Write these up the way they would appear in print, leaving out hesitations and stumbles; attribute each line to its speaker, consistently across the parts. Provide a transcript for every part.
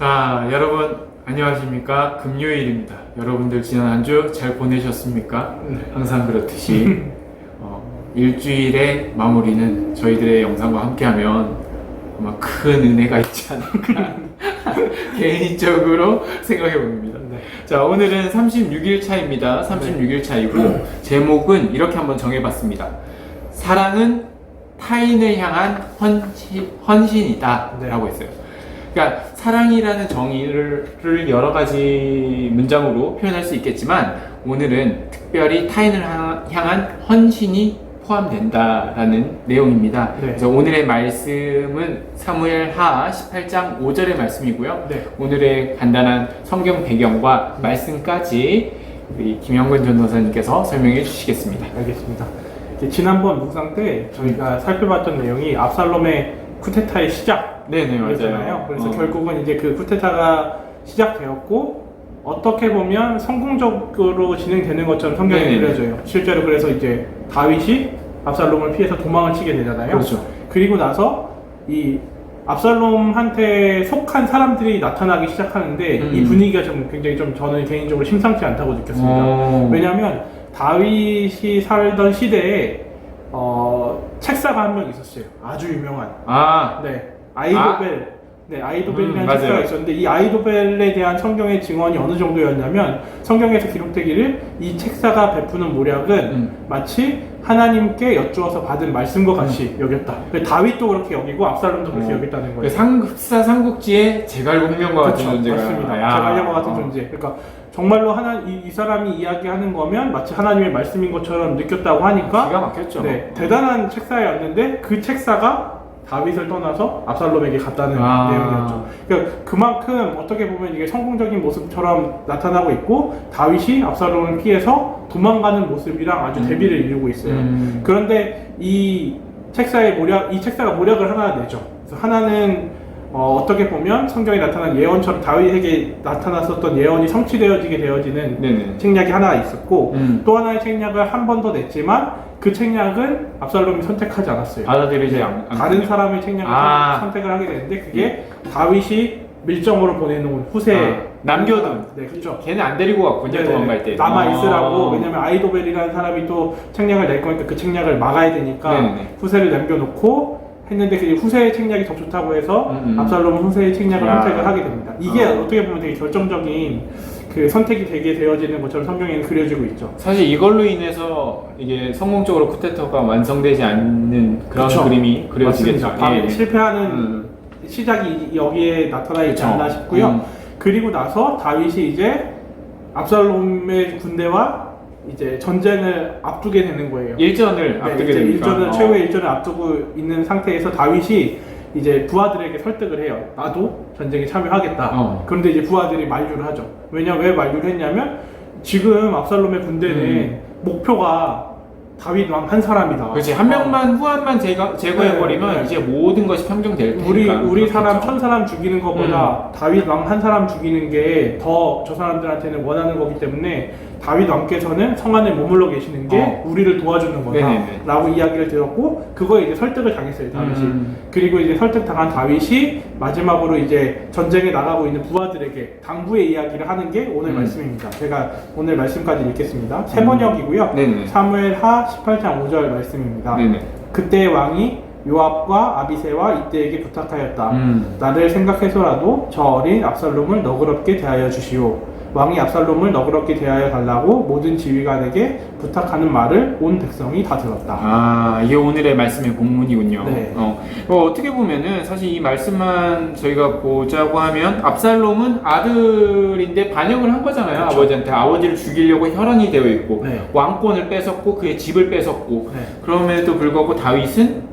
Speaker 1: 자, 여러분 안녕하십니까? 금요일입니다. 여러분들 지난 한 주 잘 보내셨습니까? 항상 그렇듯이 일주일의 마무리는 저희들의 영상과 함께하면 아마 큰 은혜가 있지 않을까 개인적으로 생각해 봅니다. 자, 오늘은 36일 차입니다. 36일 차이고 제목은 이렇게 한번 정해봤습니다. 사랑은 타인을 향한 헌신이다 라고 했어요. 그러니까 사랑이라는 정의를 여러 가지 문장으로 표현할 수 있겠지만 오늘은 특별히 타인을 향한 헌신이 포함된다라는 내용입니다. 그래서 오늘의 말씀은 사무엘하 18장 5절의 말씀이고요. 오늘의 간단한 성경 배경과 말씀까지 우리 김영근 전도사님께서 설명해 주시겠습니다.
Speaker 2: 알겠습니다. 지난번 묵상 때 저희가 살펴봤던 내용이 압살롬의 쿠데타의 시작
Speaker 1: 맞아요.
Speaker 2: 그래서 결국은 이제 그 쿠데타가 시작되었고 어떻게 보면 성공적으로 진행되는 것처럼 성경에 그려져요. 실제로 그래서 이제 다윗이 압살롬을 피해서 도망을 치게 되잖아요.
Speaker 1: 그렇죠.
Speaker 2: 그리고 나서 이 압살롬한테 속한 사람들이 나타나기 시작하는데 이 분위기가 좀 굉장히 좀 저는 개인적으로 심상치 않다고 느꼈습니다. 왜냐하면 다윗이 살던 시대에 책사가 한 명 있었어요. 아주 유명한. 아이도벨이라는 책사가 있었는데 이 아이도벨에 대한 성경의 증언이 어느 정도였냐면 성경에서 기록되기를 이 책사가 베푸는 모략은 마치 하나님께 여쭈어서 받은 말씀과 같이 여겼다. 다윗도 그렇게 여기고 압살롬도 그렇게 여겼다는 거예요.
Speaker 1: 삼국사 삼국지의 제갈공명과 같은 존재가
Speaker 2: 맞습니다. 제갈공명과 같은 존재. 그러니까 정말로 이 사람이 이야기하는 거면 마치 하나님의 말씀인 것처럼 느꼈다고 하니까
Speaker 1: 기가 막혔죠.
Speaker 2: 대단한 책사였는데 그 책사가 다윗을 떠나서 압살롬에게 갔다는 내용이었죠. 그러니까 그만큼 어떻게 보면 이게 성공적인 모습처럼 나타나고 있고 다윗이 압살롬을 피해서 도망가는 모습이랑 아주 대비를 이루고 있어요. 그런데 이 책사가 모략을 하나 내죠. 그래서 하나는 어떻게 보면 성경에 나타난 예언처럼 다윗에게 나타났었던 예언이 성취되어지게 되어지는 책략이 하나 있었고 또 하나의 책략을 한 번 더 냈지만 그 책략은 압살롬이 선택하지 않았어요.
Speaker 1: 받아들이지 않고
Speaker 2: 다른 사람의 책략을 선택을 하게 되는데 그게 다윗이 밀정으로 보내놓은 후세에
Speaker 1: 남겨둔.
Speaker 2: 그렇죠.
Speaker 1: 걔는 안 데리고 갔군요. 도망갈 때
Speaker 2: 남아 있으라고. 왜냐면 아이도벨이라는 사람이 또 책략을 낼 거니까 그 책략을 막아야 되니까 후세를 남겨놓고 했는데 그 후세의 책략이 더 좋다고 해서 압살롬은 후세의 책략을 선택을 하게 됩니다. 이게 어떻게 보면 되게 결정적인 그 선택이 되게 되어지는 것처럼 성경에는 그려지고 있죠.
Speaker 1: 사실 이걸로 인해서 이게 성공적으로 쿠데타가 완성되지 않는 그런 그림이 그려지겠죠.
Speaker 2: 실패하는 시작이 여기에 나타나 있지 않나 싶고요. 그리고 나서 다윗이 이제 압살롬의 군대와 이제 전쟁을 앞두게 되는 거예요.
Speaker 1: 일전을 앞두게 됩니까?
Speaker 2: 최후의 일전을 앞두고 있는 상태에서 다윗이 이제 부하들에게 설득을 해요. 나도 전쟁에 참여하겠다. 그런데 이제 부하들이 만류를 하죠. 왜 만류를 했냐면 지금 압살롬의 군대는 목표가 다윗 왕 한 사람이다.
Speaker 1: 그렇지. 한 명만 후한만 제거해버리면 이제 모든 것이 평정될 테니까.
Speaker 2: 우리 사람 1000사람 죽이는 것보다 다윗 왕 한 사람 죽이는 게 더 저 사람들한테는 원하는 거기 때문에 다윗 왕께서는 성 안에 머물러 계시는 게 우리를 도와주는 거다 라고 이야기를 들었고 그거에 이제 설득을 당했어요. 다윗이. 그리고 이제 설득당한 다윗이 마지막으로 이제 전쟁에 나가고 있는 부하들에게 당부의 이야기를 하는 게 오늘 말씀입니다. 제가 오늘 말씀까지 읽겠습니다. 세 번역이고요. 사무엘하 18장 5절 말씀입니다. 그때 왕이 요압과 아비새와 이때에게 부탁하였다. 나를 생각해서라도 저 어린 압살롬을 너그럽게 대하여 주시오. 왕이 압살롬을 너그럽게 대하여 달라고 모든 지휘관에게 부탁하는 말을 온 백성이 다 들었다.
Speaker 1: 이게 오늘의 말씀의 본문이군요. 어떻게 보면은 사실 이 말씀만 저희가 보자고 하면 압살롬은 아들인데 반역을 한 거잖아요. 아버지한테. 아버지를 죽이려고 혈안이 되어 있고 왕권을 뺏었고 그의 집을 뺏었고 그럼에도 불구하고 다윗은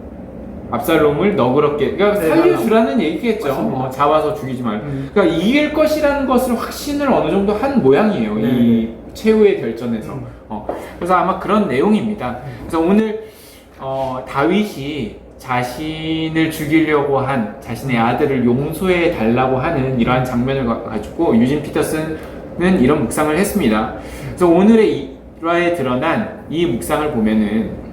Speaker 1: 압살롬을 너그럽게 살려주라는 얘기겠죠. 잡아서 죽이지 말고. 그러니까 이길 것이라는 것을 확신을 어느 정도 한 모양이에요. 이 최후의 결전에서. 그래서 아마 그런 내용입니다. 그래서 오늘 다윗이 자신을 죽이려고 한 자신의 아들을 용서해 달라고 하는 이러한 장면을 가지고 유진 피터슨은 이런 묵상을 했습니다. 그래서 오늘의 일화에 드러난 이 묵상을 보면은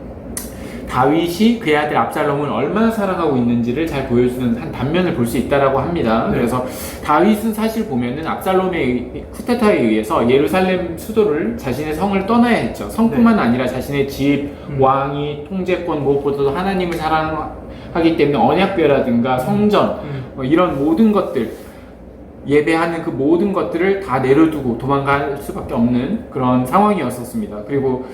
Speaker 1: 다윗이 그의 아들 압살롬을 얼마나 사랑하고 있는지를 잘 보여주는 한 단면을 볼 수 있다라고 합니다.
Speaker 2: 네.
Speaker 1: 그래서 다윗은 사실 보면은 압살롬의 쿠데타에 의해서 예루살렘 수도를 자신의 성을 떠나야 했죠. 성뿐만 아니라 자신의 집, 왕위, 통제권, 무엇보다도 하나님을 사랑하기 때문에 언약궤라든가 성전 뭐 이런 모든 것들, 예배하는 그 모든 것들을 다 내려두고 도망갈 수밖에 없는 그런 상황이었었습니다. 그리고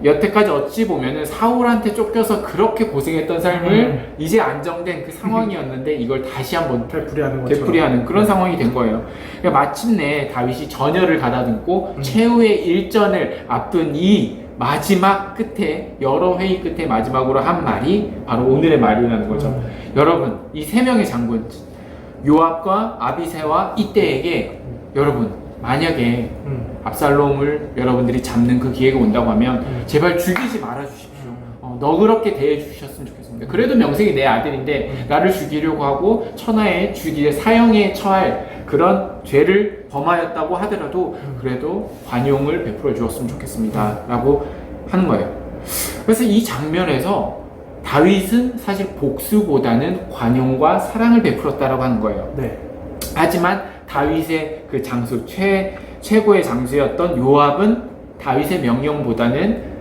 Speaker 1: 여태까지 어찌 보면은 사울한테 쫓겨서 그렇게 고생했던 삶을 이제 안정된 그 상황이었는데 이걸 다시 한번 되풀이하는 그런 상황이 된 거예요. 그러니까 마침내 다윗이 전열을 가다듬고 최후의 일전을 앞둔 이 마지막 끝에, 여러 회의 끝에 마지막으로 한 말이 바로 오늘의 말이라는 거죠. 여러분, 이 세 명의 장군 요압과 아비새와 이때에게 여러분, 만약에 압살롬을 여러분들이 잡는 그 기회가 온다고 하면 제발 죽이지 말아 주십시오. 너그럽게 대해 주셨으면 좋겠습니다. 그래도 명색이 내 아들인데 나를 죽이려고 하고 천하에 사형에 처할 그런 죄를 범하였다고 하더라도 그래도 관용을 베풀어 주었으면 좋겠습니다 라고 하는 거예요. 그래서 이 장면에서 다윗은 사실 복수보다는 관용과 사랑을 베풀었다라고 하는 거예요.
Speaker 2: 네.
Speaker 1: 하지만 다윗의 그 장수, 최고의 장수였던 요압은 다윗의 명령보다는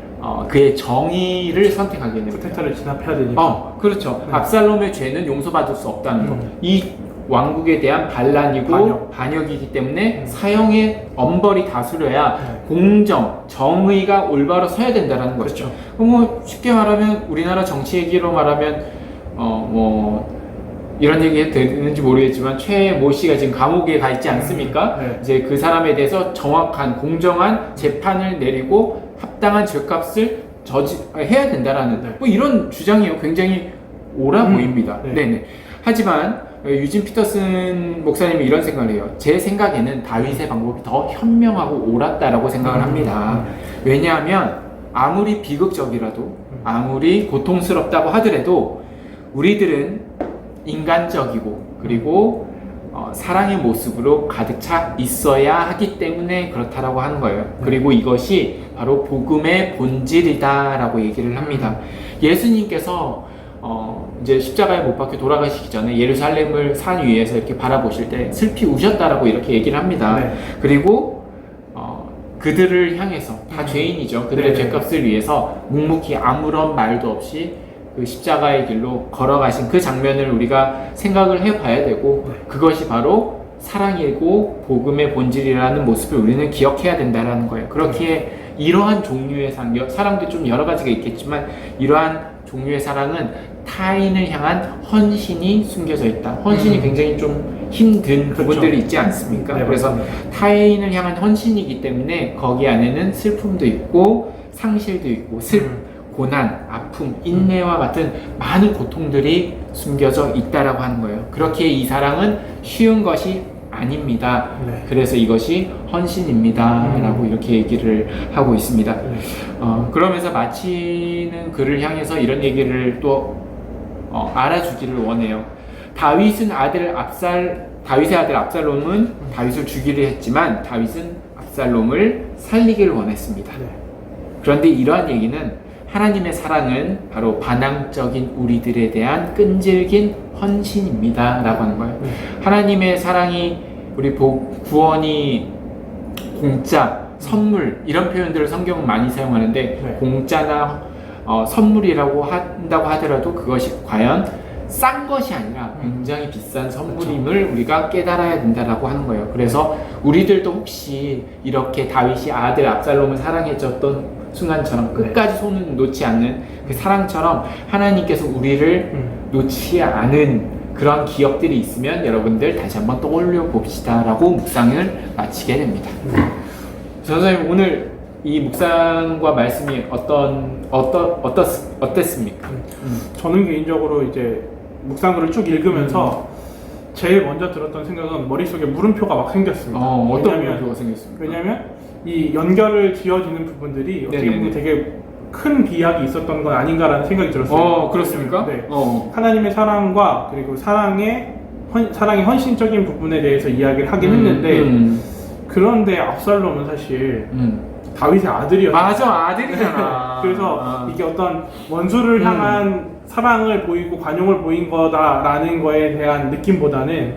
Speaker 1: 그의 정의를 선택하게 됩니다.
Speaker 2: 쿠데타를 진압해야 되니까.
Speaker 1: 그렇죠. 네. 압살롬의 죄는 용서받을 수 없다는 것. 이 왕국에 대한 반란이고 반역이기 때문에 사형의 엄벌이 다스려야 공정, 정의가 올바로 서야 된다는 거죠.
Speaker 2: 그렇죠.
Speaker 1: 뭐 쉽게 말하면 우리나라 정치 얘기로 말하면 이런 얘기 해도 되는지 모르겠지만 최모 씨가 지금 감옥에 가 있지 않습니까?
Speaker 2: 네.
Speaker 1: 이제 그 사람에 대해서 정확한 공정한 재판을 내리고 합당한 죄값을 해야 된다라는 뭐 이런 주장이요. 굉장히 옳아 보입니다. 네네. 하지만 유진 피터슨 목사님이 이런 생각을 해요. 제 생각에는 다윗의 방법이 더 현명하고 옳았다라고 생각을 합니다. 왜냐하면 아무리 비극적이라도 아무리 고통스럽다고 하더라도 우리들은 인간적이고 그리고 사랑의 모습으로 가득 차 있어야 하기 때문에 그렇다라고 하는 거예요. 그리고 이것이 바로 복음의 본질이다라고 얘기를 합니다. 예수님께서 이제 십자가에 못 박혀 돌아가시기 전에 예루살렘을 산 위에서 이렇게 바라보실 때 슬피 우셨다라고 이렇게 얘기를 합니다. 네. 그리고 그들을 향해서 다 죄인이죠. 그들의 죄값을 위해서 묵묵히 아무런 말도 없이 그 십자가의 길로 걸어가신 그 장면을 우리가 생각을 해봐야 되고 그것이 바로 사랑이고 복음의 본질이라는 모습을 우리는 기억해야 된다는 거예요. 그렇기에 이러한 종류의 사랑도 좀 여러 가지가 있겠지만 이러한 종류의 사랑은 타인을 향한 헌신이 숨겨져 있다. 헌신이 굉장히 좀 힘든 부분들이 있지 않습니까?
Speaker 2: 네,
Speaker 1: 그래서 타인을 향한 헌신이기 때문에 거기 안에는 슬픔도 있고 상실도 있고 고난, 아픔, 인내와 같은 많은 고통들이 숨겨져 있다라고 하는 거예요. 그렇기에 이 사랑은 쉬운 것이 아닙니다. 그래서 이것이 헌신입니다. 라고 이렇게 얘기를 하고 있습니다. 그러면서 마치는 그를 향해서 이런 얘기를 또 알아주기를 원해요. 다윗의 아들 압살롬은 다윗을 죽이려 했지만 다윗은 압살롬을 살리기를 원했습니다. 그런데 이러한 얘기는 하나님의 사랑은 바로 반항적인 우리들에 대한 끈질긴 헌신입니다 라고 하는 거예요. 하나님의 사랑이 우리 구원이 공짜, 선물 이런 표현들을 성경은 많이 사용하는데 공짜나 선물이라고 한다고 하더라도 그것이 과연 싼 것이 아니라 굉장히 비싼 선물임을 우리가 깨달아야 된다라고 하는 거예요. 그래서 우리들도 혹시 이렇게 다윗이 아들 압살롬을 사랑해줬던 순간처럼 끝까지 손을 놓지 않는 그 사랑처럼 하나님께서 우리를 놓지 않은 그런 기억들이 있으면 여러분들 다시 한번 떠올려 봅시다 라고 묵상을 마치게 됩니다. 선생님 오늘 이 묵상과 말씀이 어땠습니까?
Speaker 2: 저는 개인적으로 이제 묵상글을 쭉 읽으면서 제일 먼저 들었던 생각은 머릿속에 물음표가 막 생겼습니다.
Speaker 1: 어떤 물음표가 생겼습니까?
Speaker 2: 왜냐면 이 연결을 지어지는 부분들이 어떻게 보면 되게 큰 비약이 있었던 건 아닌가라는 생각이 들었어요.
Speaker 1: 그렇습니까?
Speaker 2: 네. 하나님의 사랑과 그리고 사랑의 헌신적인 부분에 대해서 이야기를 하긴 했는데 그런데 압살롬은 사실 다윗의 아들이었어요.
Speaker 1: 맞아, 아들이잖아.
Speaker 2: 그래서 이게 어떤 원수를 향한 사랑을 보이고 관용을 보인 거다라는 거에 대한 느낌보다는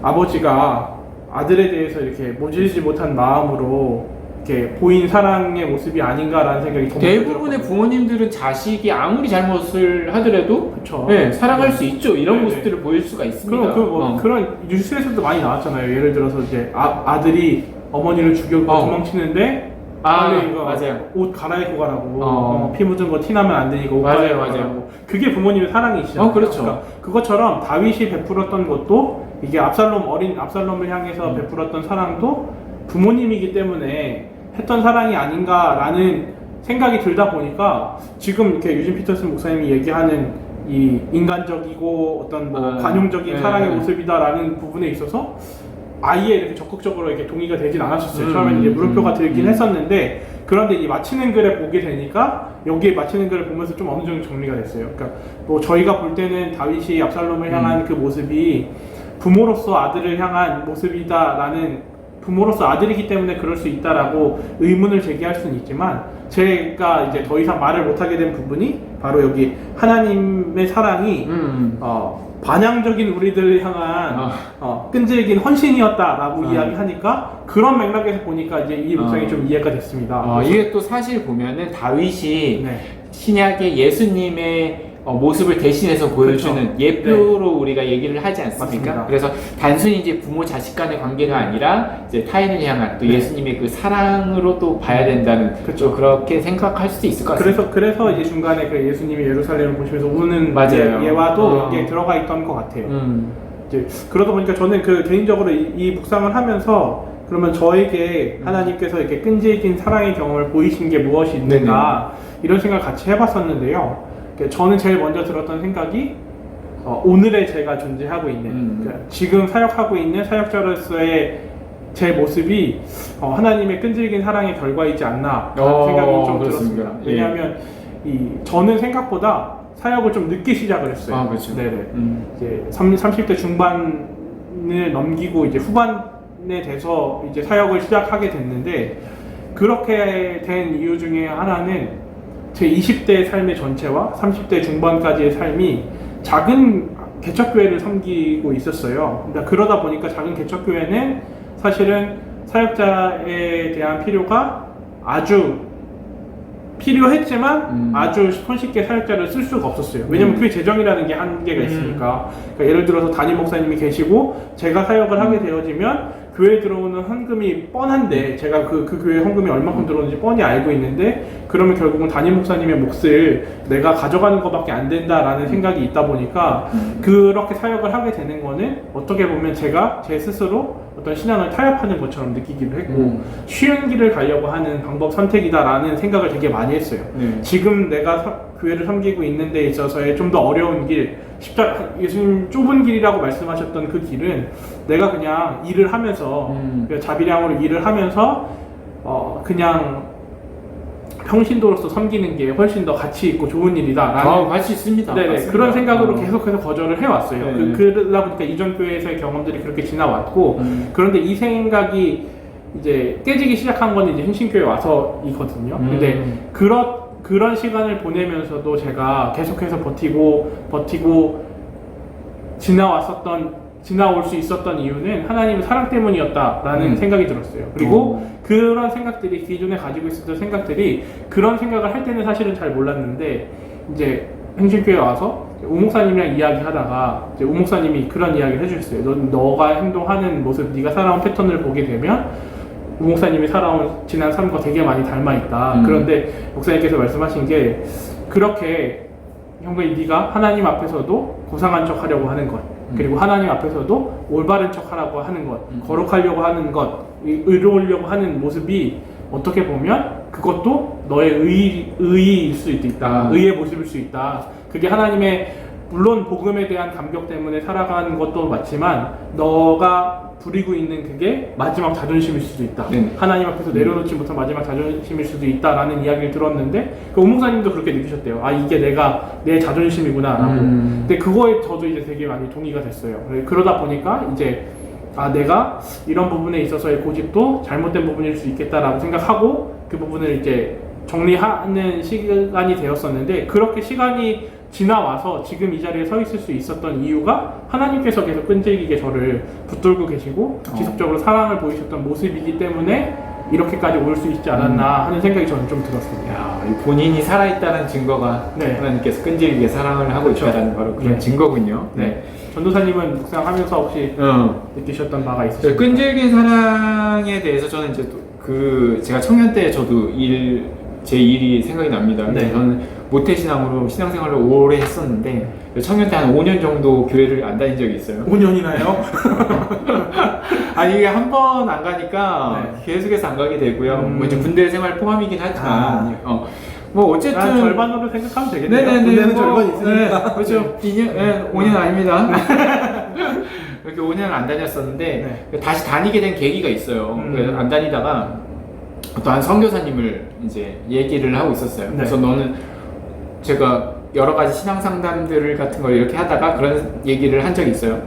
Speaker 2: 아버지가 아들에 대해서 이렇게 모질지 못한 마음으로 이렇게 보인 사랑의 모습이 아닌가라는 생각이 좀
Speaker 1: 대부분의
Speaker 2: 들었거든요.
Speaker 1: 부모님들은 자식이 아무리 잘못을 하더라도
Speaker 2: 그쵸.
Speaker 1: 네, 사랑할 수 있죠. 이런
Speaker 2: 네네.
Speaker 1: 모습들을 보일 수가 있습니다.
Speaker 2: 그런 뉴스에서도 많이 나왔잖아요. 예를 들어서 이제 아들이 어머니를 죽이고 도망치는데 빨리 이거
Speaker 1: 맞아요.
Speaker 2: 옷 갈아입고 가라고 피 묻은 거 티나면 안 되니까 옷 갈아입고 가라고. 그게 부모님의 사랑이시잖아요.
Speaker 1: 그렇죠.
Speaker 2: 그러니까 그것처럼 다윗이 베풀었던 것도 이게 어린 압살롬을 향해서 베풀었던 사랑도 부모님이기 때문에 했던 사랑이 아닌가라는 생각이 들다 보니까 지금 이렇게 유진 피터슨 목사님이 얘기하는 이 인간적이고 어떤 뭐 관용적인 사랑의 모습이다라는 부분에 있어서 아예 이렇게 적극적으로 이렇게 동의가 되진 않았었어요. 처음에는 이제 물음표가 들긴 했었는데, 그런데 이 마치는 글에 보게 되니까 여기에 마치는 글을 보면서 좀 어느 정도 정리가 됐어요. 그러니까 뭐 저희가 볼 때는 다윗이 압살롬을 향한 그 모습이 부모로서 아들을 향한 모습이다라는, 부모로서 아들이기 때문에 그럴 수 있다라고 의문을 제기할 수는 있지만, 제가 이제 더 이상 말을 못하게 된 부분이 바로 여기 하나님의 사랑이 반향적인 우리들을 향한 끈질긴 헌신이었다라고 이야기하니까, 그런 맥락에서 보니까 이제 이 목장이 좀 이해가 됐습니다.
Speaker 1: 이게 또 사실 보면은 다윗이
Speaker 2: 네.
Speaker 1: 신약의 예수님의 모습을 대신해서 보여주는
Speaker 2: 그렇죠.
Speaker 1: 예표로 우리가 얘기를 하지 않습니까?
Speaker 2: 맞습니다.
Speaker 1: 그래서 단순히 이제 부모 자식 간의 관계가 아니라 이제 타인을 향한 또 예수님의 그 사랑으로 또 봐야 된다는,
Speaker 2: 그렇죠.
Speaker 1: 그렇게 생각할 수도 있을 것 같습니다.
Speaker 2: 그래서 이제 중간에 그 예수님이 예루살렘을 보시면서 우는
Speaker 1: 맞아요.
Speaker 2: 예화도 여기에 들어가 있던 것 같아요. 이제 그러다 보니까 저는 그 개인적으로 이 묵상을 하면서, 그러면 저에게 하나님께서 이렇게 끈질긴 사랑의 경험을 보이신 게 무엇이 있는가, 이런 생각을 같이 해봤었는데요. 저는 제일 먼저 들었던 생각이 오늘의 제가 존재하고 있는, 그러니까 지금 사역하고 있는 사역자로서의 제 모습이 하나님의 끈질긴 사랑의 결과이지 않나 라는 생각이 좀
Speaker 1: 그렇습니다.
Speaker 2: 들었습니다. 왜냐하면 저는 생각보다 사역을 좀 늦게 시작을 했어요.
Speaker 1: 그렇죠.
Speaker 2: 네네. 이제 30대 중반을 넘기고 이제 후반에 돼서 이제 사역을 시작하게 됐는데, 그렇게 된 이유 중에 하나는 제 20대 삶의 전체와 30대 중반까지의 삶이 작은 개척교회를 섬기고 있었어요. 그러니까 그러다 보니까 작은 개척교회는 사실은 사역자에 대한 필요가 아주 필요했지만 아주 손쉽게 사역자를 쓸 수가 없었어요. 왜냐면 그게 재정이라는 게 한계가 있으니까. 그러니까 예를 들어서 담임 목사님이 계시고 제가 사역을 하게 되어지면 교회에 들어오는 헌금이 뻔한데, 제가 그 교회 헌금이 얼마큼 들어오는지 뻔히 알고 있는데, 그러면 결국은 담임 목사님의 몫을 내가 가져가는 것밖에 안 된다라는 생각이 있다 보니까 그렇게 사역을 하게 되는 거는 어떻게 보면 제가 제 스스로 어떤 신앙을 타협하는 것처럼 느끼기도 했고, 쉬운 길을 가려고 하는 방법 선택이다라는 생각을 되게 많이 했어요. 지금 내가 교회를 섬기고 있는 데 있어서의 좀 더 어려운 길, 예수님 좁은 길이라고 말씀하셨던 그 길은 내가 그냥 일을 하면서 자비량으로 일을 하면서 그냥 평신도로서 섬기는 게 훨씬 더 가치 있고 좋은 일이다라는
Speaker 1: 가치 있습니다.
Speaker 2: 네네, 그런 생각으로 계속해서 거절을 해왔어요.
Speaker 1: 네.
Speaker 2: 그러다 보니까 이전 교회에서의 경험들이 그렇게 지나왔고, 그런데 이 생각이 이제 깨지기 시작한 건 이제 행신교회 와서이거든요. 근데 그런 시간을 보내면서도 제가 계속해서 버티고 지나올 수 있었던 이유는 하나님의 사랑 때문이었다라는 생각이 들었어요. 그리고 그런 생각들이, 기존에 가지고 있었던 생각들이, 그런 생각을 할 때는 사실은 잘 몰랐는데, 이제 행신교회 와서 우 목사님이랑 이야기하다가 이제 우 목사님이 그런 이야기를 해주셨어요. 너가 행동하는 모습, 네가 살아온 패턴을 보게 되면 우 목사님이 살아온 지난 삶과 되게 많이 닮아있다. 그런데 목사님께서 말씀하신 게, 그렇게 형님, 네가 하나님 앞에서도 고상한 척 하려고 하는 것, 그리고 하나님 앞에서도 올바른 척 하라고 하는 것, 거룩하려고 하는 것, 의로우려고 하는 모습이 어떻게 보면 그것도 너의 의일 수 있다. 의의 모습일 수 있다. 그게 하나님의, 물론 복음에 대한 감격 때문에 살아가는 것도 맞지만, 너가 부리고 있는 그게 마지막 자존심일 수도 있다. 하나님 앞에서 내려놓지 못한 마지막 자존심일 수도 있다라는 이야기를 들었는데, 그 오목사님도 그렇게 느끼셨대요. 이게 내 자존심이구나 라고. 근데 그거에 저도 이제 되게 많이 동의가 됐어요. 그러다 보니까 이제 내가 이런 부분에 있어서의 고집도 잘못된 부분일 수 있겠다라고 생각하고, 그 부분을 이제 정리하는 시간이 되었었는데, 그렇게 시간이 지나와서 지금 이 자리에 서 있을 수 있었던 이유가 하나님께서 계속 끈질기게 저를 붙들고 계시고 지속적으로 사랑을 보이셨던 모습이기 때문에 이렇게까지 올 수 있지 않았나 하는 생각이 저는 좀 들었습니다.
Speaker 1: 야, 이 본인이 살아있다는 증거가
Speaker 2: 네.
Speaker 1: 하나님께서 끈질기게 사랑을 하고
Speaker 2: 그렇죠.
Speaker 1: 있다는 바로 그런
Speaker 2: 네.
Speaker 1: 증거군요.
Speaker 2: 네. 전도사님은 묵상하면서 혹시 느끼셨던 바가 있으십니까?
Speaker 1: 끈질긴 사랑에 대해서 저는 이제 제가 청년 때 저도 제 일이 생각이 납니다.
Speaker 2: 네.
Speaker 1: 저는 모태신앙으로 신앙생활을 오래 했었는데 청년 때 한 5년 정도 교회를 안 다닌 적이 있어요.
Speaker 2: 5년이나요?
Speaker 1: 아니 이게 한 번 안 가니까
Speaker 2: 네.
Speaker 1: 계속해서 안 가게 되고요. 뭐 이제 군대 생활 포함이긴 하지만 뭐 어쨌든
Speaker 2: 절반으로 생각하면 되겠네요.
Speaker 1: 네네네.
Speaker 2: 군대는 절반 있으니까.
Speaker 1: 네, 그렇죠. 2년, 5년 아닙니다. 이렇게 5년을 안 다녔었는데 다시 다니게 된 계기가 있어요. 그래서 안 다니다가 또 한 선교사님을 이제 얘기를 하고 있었어요. 그래서 너는 제가 여러 가지 신앙 상담들 같은 걸 이렇게 하다가 그런 얘기를 한 적이 있어요.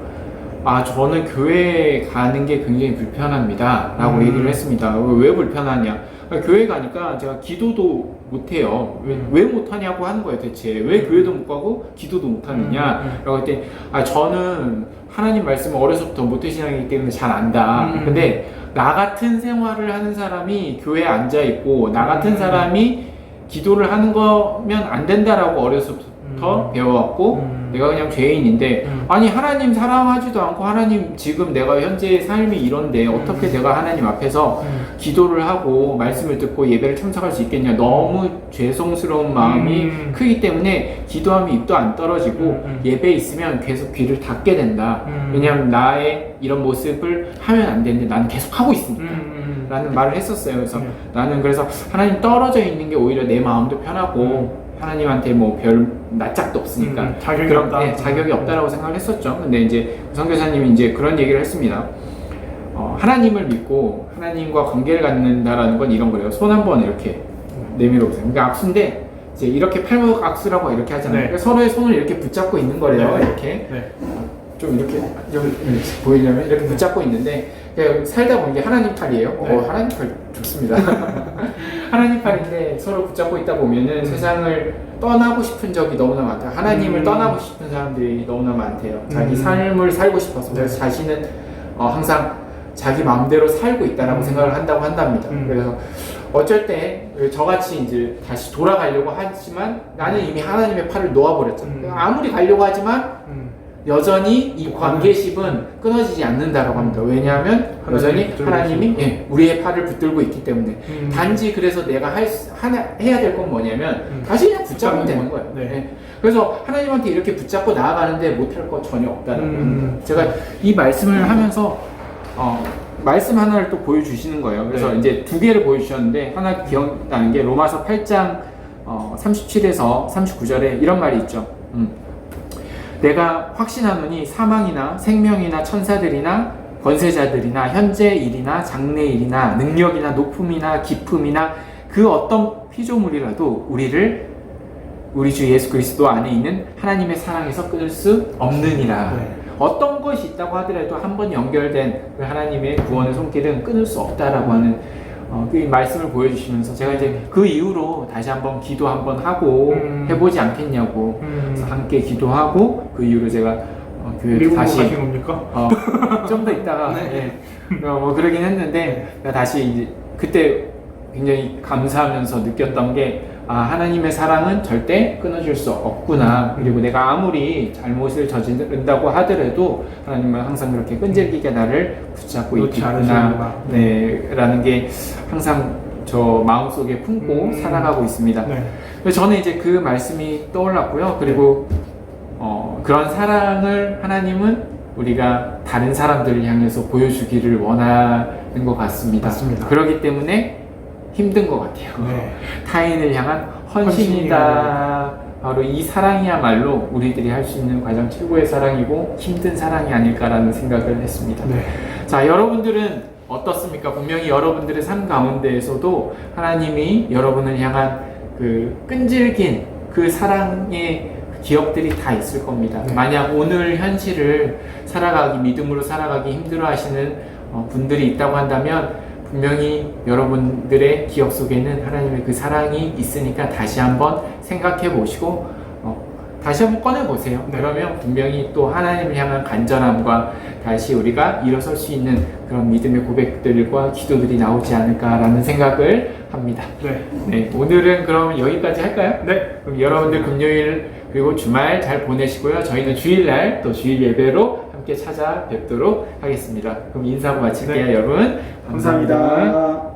Speaker 1: 아, 저는 교회 가는 게 굉장히 불편합니다. 라고 얘기를 했습니다. 왜 불편하냐? 교회 가니까 제가 기도도 못해요. 왜 못하냐고 하는 거예요, 대체. 왜 교회도 못 가고 기도도 못하느냐? 라고 했더니, 아, 저는 하나님 말씀을 어려서부터 모태신앙이기 때문에 잘 안다. 근데 나 같은 생활을 하는 사람이 교회에 앉아있고, 나 같은 사람이 기도를 하는 거면 안 된다라고 어려서부터 배워왔고, 내가 그냥 죄인인데, 아니 하나님 사랑하지도 않고 하나님 지금 내가 현재 삶이 이런데 어떻게 내가 하나님 앞에서 기도를 하고 말씀을 듣고 예배를 참석할 수 있겠냐. 너무 죄송스러운 마음이 크기 때문에 기도하면 입도 안 떨어지고 예배에 있으면 계속 귀를 닫게 된다. 왜냐하면 나의 이런 모습을 하면 안 되는데 나는 계속 하고 있으니까 라는 말을 했었어요. 그래서 나는 그래서 하나님 떨어져 있는 게 오히려 내 마음도 편하고 하나님한테 뭐 별 낯짝도 없으니까
Speaker 2: 자격이 없다.
Speaker 1: 네, 자격이 없다라고 생각을 했었죠. 근데 이제 선교사님이 이제 그런 얘기를 했습니다. 하나님을 믿고 하나님과 관계를 갖는다라는 건 이런 거예요. 손 한번 이렇게 내밀어 보세요. 그러니까 악수인데 이제 이렇게 팔목 악수라고 이렇게 하잖아요. 그러니까 서로의 손을 이렇게 붙잡고 있는 거래요. 이렇게 좀 이렇게 좀 보이려면 이렇게 붙잡고 있는데 살다 보면 이게 하나님 팔이에요. 하나님 팔 좋습니다. 하나님 팔인데 서로 붙잡고 있다 보면은 세상을 떠나고 싶은 적이 너무나 많다. 하나님을 떠나고 싶은 사람들이 너무나 많대요. 자기 삶을 살고 싶어서 그래서 자신은 항상 자기 마음대로 살고 있다라고 생각을 한다고 한답니다. 그래서 어쩔 때 저같이 이제 다시 돌아가려고 하지만 나는 이미 하나님의 팔을 놓아버렸잖아요. 아무리 가려고 하지만 여전히 이 관계십은 끊어지지 않는다라고 합니다. 왜냐하면 여전히 하나님이 우리의 팔을 붙들고 있기 때문에 단지 그래서 내가 해야 될 건 뭐냐면 다시 그냥 붙잡으면 되는 거예요. 그래서 하나님한테 이렇게 붙잡고 나아가는데 못할 거 전혀 없다는 겁니다. 제가 이 말씀을 하면서 말씀 하나를 또 보여주시는 거예요. 그래서 이제 두 개를 보여주셨는데 하나 기억나는 게 로마서 8장 37에서 39절에 이런 말이 있죠. 내가 확신하노니 사망이나 생명이나 천사들이나 권세자들이나 현재 일이나 장래 일이나 능력이나 높음이나 깊음이나 그 어떤 피조물이라도 우리를 우리 주 예수 그리스도 안에 있는 하나님의 사랑에서 끊을 수 없느니라. 어떤 것이 있다고 하더라도 한번 연결된 그 하나님의 구원의 손길은 끊을 수 없다라고 하는 그 말씀을 보여주시면서 제가 이제 그 이후로 다시 한번 기도 한번 하고 해보지 않겠냐고 그래서 함께 기도하고 그 이후로 제가 교회에 다시
Speaker 2: 가신 겁니까?
Speaker 1: 좀 더 있다가 뭐 그러긴 했는데 다시 이제 그때 굉장히 감사하면서 느꼈던 게 하나님의 사랑은 절대 끊어질 수 없구나. 그리고 내가 아무리 잘못을 저지른다고 하더라도 하나님은 항상 그렇게 끈질기게 나를 붙잡고 있구나. 라는 게 항상 저 마음속에 품고 살아가고 있습니다. 저는 이제 그 말씀이 떠올랐고요. 그리고 그런 사랑을 하나님은 우리가 다른 사람들을 향해서 보여주기를 원하는 것 같습니다.
Speaker 2: 맞습니다.
Speaker 1: 그렇기 때문에 힘든 것 같아요. 타인을 향한 헌신이다. 바로 이 사랑이야말로 우리들이 할 수 있는 가장 최고의 사랑이고 힘든 사랑이 아닐까라는 생각을 했습니다. 자, 여러분들은 어떻습니까? 분명히 여러분들의 삶 가운데에서도 하나님이 여러분을 향한 그 끈질긴 그 사랑의 기억들이 다 있을 겁니다. 만약 오늘 현실을 믿음으로 살아가기 힘들어 하시는 분들이 있다고 한다면 분명히 여러분들의 기억 속에는 하나님의 그 사랑이 있으니까 다시 한번 생각해 보시고 다시 한번 꺼내 보세요.
Speaker 2: 네.
Speaker 1: 그러면 분명히 또 하나님을 향한 간절함과 다시 우리가 일어설 수 있는 그런 믿음의 고백들과 기도들이 나오지 않을까라는 생각을 합니다.
Speaker 2: 네.
Speaker 1: 네, 오늘은 그럼 여기까지 할까요?
Speaker 2: 네.
Speaker 1: 그럼 여러분들 금요일 그리고 주말 잘 보내시고요. 저희는 주일날 또 주일 예배로 함께 찾아뵙도록 하겠습니다. 그럼 인사하고 마칠게요,
Speaker 2: 네.
Speaker 1: 여러분. 감사합니다.
Speaker 2: 감사합니다.